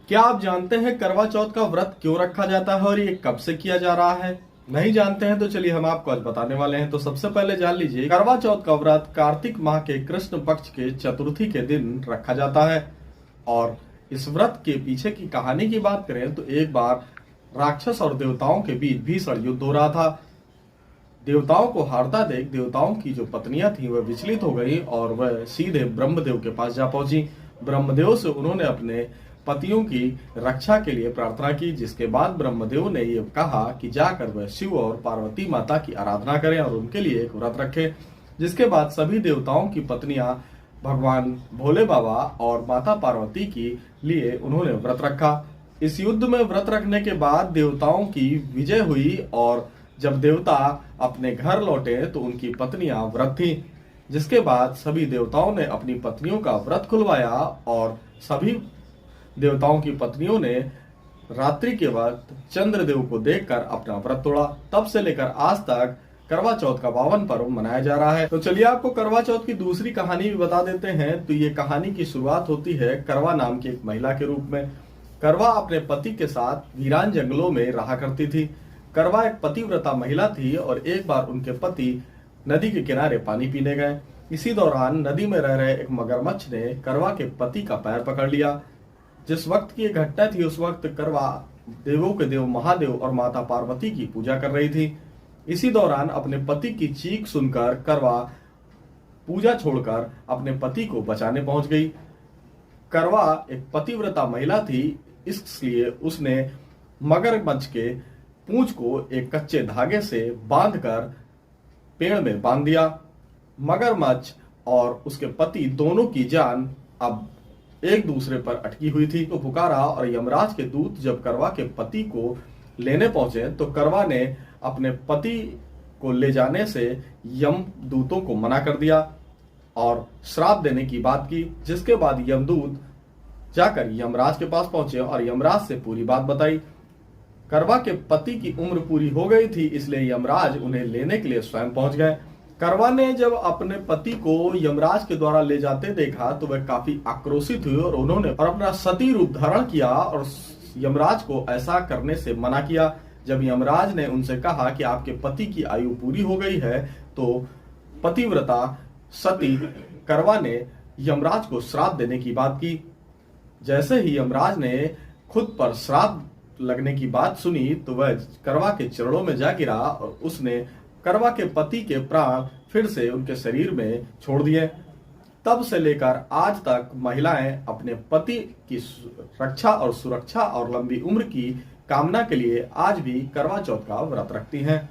क्या आप जानते हैं करवा चौथ का व्रत क्यों रखा जाता है और ये कब से किया जा रहा है? नहीं जानते हैं तो चलिए हम आपको आज बताने वाले हैं। तो सबसे पहले जान लीजिए, करवा चौथ का व्रत कार्तिक माह के कृष्ण पक्ष के चतुर्थी के दिन रखा जाता है। और इस व्रत के पीछे की कहानी की बात करें तो एक बार राक्षस और देवताओं के बीच भीषण युद्ध हो रहा था। देवताओं को हारता देख देवताओं की जो पत्नियां थी वह विचलित हो गई और वह सीधे ब्रह्मदेव के पास जा पहुंची। ब्रह्मदेव से उन्होंने अपने पतियों की रक्षा के लिए प्रार्थना की, जिसके बाद ब्रह्मदेव ने ये कहा कि जाकर वह शिव और पार्वती माता की आराधना करें और उनके लिए एक व्रत रखें। जिसके बाद सभी देवताओं की पत्नियां भगवान भोले बाबा और माता पार्वती के लिए उन्होंने व्रत रखा। इस युद्ध में व्रत रखने के बाद देवताओं की विजय हुई और जब देवता अपने घर लौटे तो उनकी पत्नियां व्रत थीं। जिसके बाद सभी देवताओं ने अपनी पत्नियों का व्रत खुलवाया और सभी देवताओं की पत्नियों ने रात्रि के वक्त चंद्रदेव को देखकर अपना व्रत तोड़ा। तब से लेकर आज तक करवा चौथ का पावन पर्व मनाया जा रहा है। तो चलिए आपको करवा चौथ की दूसरी कहानी भी बता देते हैं। तो ये कहानी की शुरुआत होती है करवा नाम की एक महिला के रूप में। करवा अपने पति के साथ वीरान जंगलों में रहा करती थी। करवा एक पतिव्रता महिला थी और एक बार उनके पति नदी के किनारे पानी पीने गए। इसी दौरान नदी में रह रहे एक मगरमच्छ ने करवा के पति का पैर पकड़ लिया। जिस वक्त की घटना थी उस वक्त करवा देवों के देव महादेव और माता पार्वती की पूजा कर रही थी। इसी दौरान अपने पति की चीख सुनकर करवा पूजा छोड़कर अपने पति को बचाने पहुंच गई। करवा एक पतिव्रता महिला थी, इसलिए उसने मगरमच्छ के पूंछ को एक कच्चे धागे से बांधकर पेड़ में बांध दिया। मगरमच्छ और उसके पति दोनों की जान अब एक दूसरे पर अटकी हुई थी। तो पुकारा और यमराज के दूत जब करवा के पति को लेने पहुंचे तो करवा ने अपने पति को ले जाने से यम दूतों को मना कर दिया और श्राप देने की बात की। जिसके बाद यमदूत जाकर यमराज के पास पहुंचे और यमराज से पूरी बात बताई। करवा के पति की उम्र पूरी हो गई थी, इसलिए यमराज उन्हें लेने के लिए स्वयं पहुंच गए। करवा ने जब अपने पति को यमराज के द्वारा ले जाते देखा तो वह काफी आक्रोशित हुई और उन्होंने अपना सती रूप धारण किया और यमराज को ऐसा करने से मना किया। जब यमराज ने उनसे कहा कि आपके पति की आयु पूरी हो गई है तो पतिव्रता सती करवा ने यमराज को श्राप देने की बात की। जैसे ही यमराज ने खुद पर श्राप लगने की बात सुनी तो वह करवा के चरणों में जा गिरा और उसने करवा के पति के प्राण फिर से उनके शरीर में छोड़ दिए। तब से लेकर आज तक महिलाएं अपने पति की रक्षा और सुरक्षा और लंबी उम्र की कामना के लिए आज भी करवा चौथ का व्रत रखती हैं।